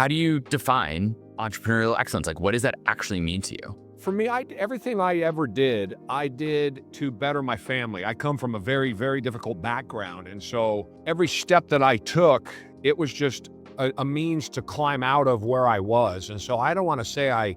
How do you define entrepreneurial excellence? Like, what does that actually mean to you? For me, everything I ever did, I did to better my family. I come from a very, very difficult background. And so every step that I took, it was just a means to climb out of where I was. And so I don't want to say I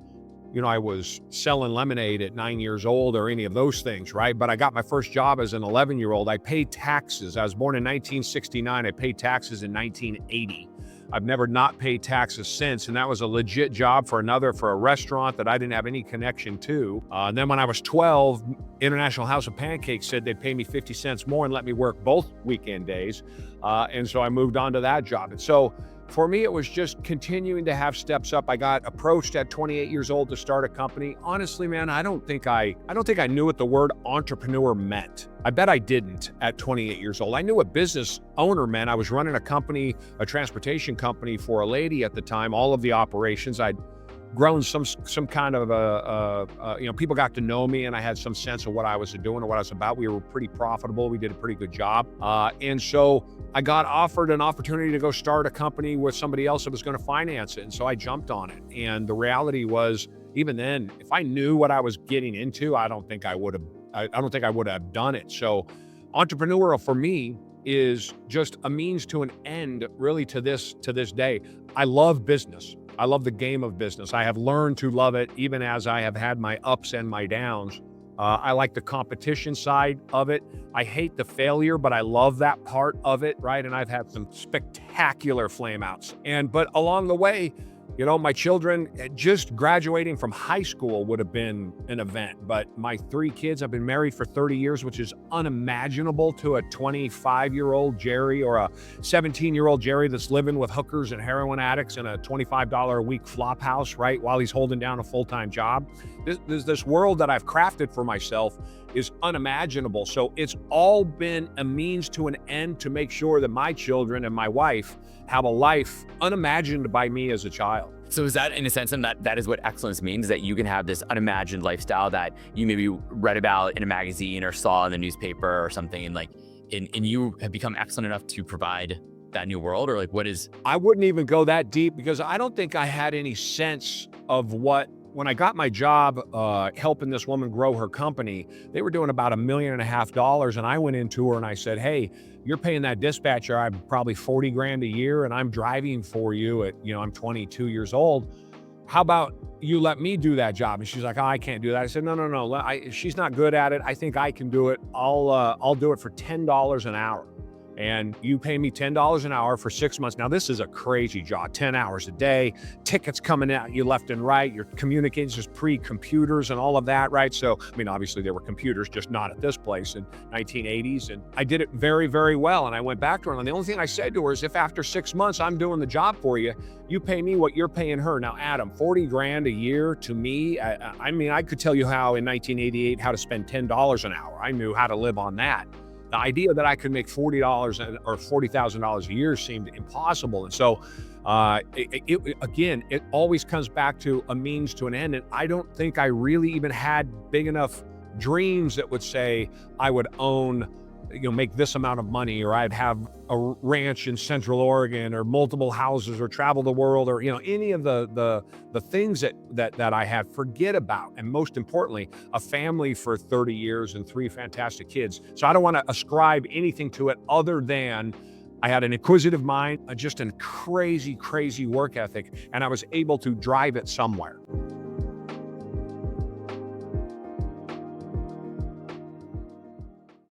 was selling lemonade at 9 years old or any of those things, right? But I got my first job as an 11-year-old. I paid taxes. I was born in 1969. I paid taxes in 1980. I've never not paid taxes since, and that was a legit job for a restaurant that I didn't have any connection to. And then when I was 12, International House of Pancakes said they'd pay me 50 cents more and let me work both weekend days. And so I moved on to that job. And so for me, it was just continuing to have steps up. I got approached at 28 years old to start a company. Honestly, man, I don't think I knew what the word entrepreneur meant. I bet I didn't at 28 years old. I knew what business owner meant. I was running a company, a transportation company for a lady at the time, all of the operations. I'd grown some kind of people got to know me and I had some sense of what I was doing or what I was about. We were pretty profitable. We did a pretty good job. And so I got offered an opportunity to go start a company with somebody else that was going to finance it. And so I jumped on it. And the reality was, even then, if I knew what I was getting into, I don't think I would have done it. So entrepreneurial for me is just a means to an end, really, to this day. I love business. I love the game of business. I have learned to love it, even as I have had my ups and my downs. I like the competition side of it. I hate the failure, but I love that part of it, right? And I've had some spectacular flameouts. But along the way, my children, just graduating from high school would have been an event. But my 3 kids, I've been married for 30 years, which is unimaginable to a 25-year-old Jerry or a 17-year-old Jerry that's living with hookers and heroin addicts in a $25 a week flop house, right? While he's holding down a full-time job. This world that I've crafted for myself is unimaginable. So it's all been a means to an end to make sure that my children and my wife have a life unimagined by me as a child. So is that, in a sense, that is what excellence means, that you can have this unimagined lifestyle that you maybe read about in a magazine or saw in the newspaper or something, and you have become excellent enough to provide that new world? Or what is... I wouldn't even go that deep because I don't think I had any sense of when I got my job helping this woman grow her company. They were doing about $1.5 million, and I went into her and I said, "Hey, you're paying that dispatcher, I'm probably 40 grand a year, and I'm driving for you at, I'm 22 years old. How about you let me do that job?" And she's like, "Oh, I can't do that." I said, No. She's not good at it. I think I can do it. I'll do it for $10 an hour. And you pay me $10 an hour for 6 months. Now, this is a crazy job, 10 hours a day, tickets coming at you left and right. You're communicating, just pre-computers and all of that, right? So, obviously there were computers, just not at this place in 1980s. And I did it very, very well. And I went back to her. And the only thing I said to her is, if after 6 months I'm doing the job for you, you pay me what you're paying her. Now, Adam, 40 grand a year to me, I could tell you how in 1988, how to spend $10 an hour. I knew how to live on that. The idea that I could make $40 or $40,000 a year seemed impossible. And so, it always comes back to a means to an end. And I don't think I really even had big enough dreams that would say I would own, make this amount of money, or I'd have a ranch in Central Oregon, or multiple houses, or travel the world, or any of the things that I had. Forget about, and most importantly, a family for 30 years and 3 fantastic kids. So I don't want to ascribe anything to it other than I had an inquisitive mind, just a crazy, crazy work ethic, and I was able to drive it somewhere.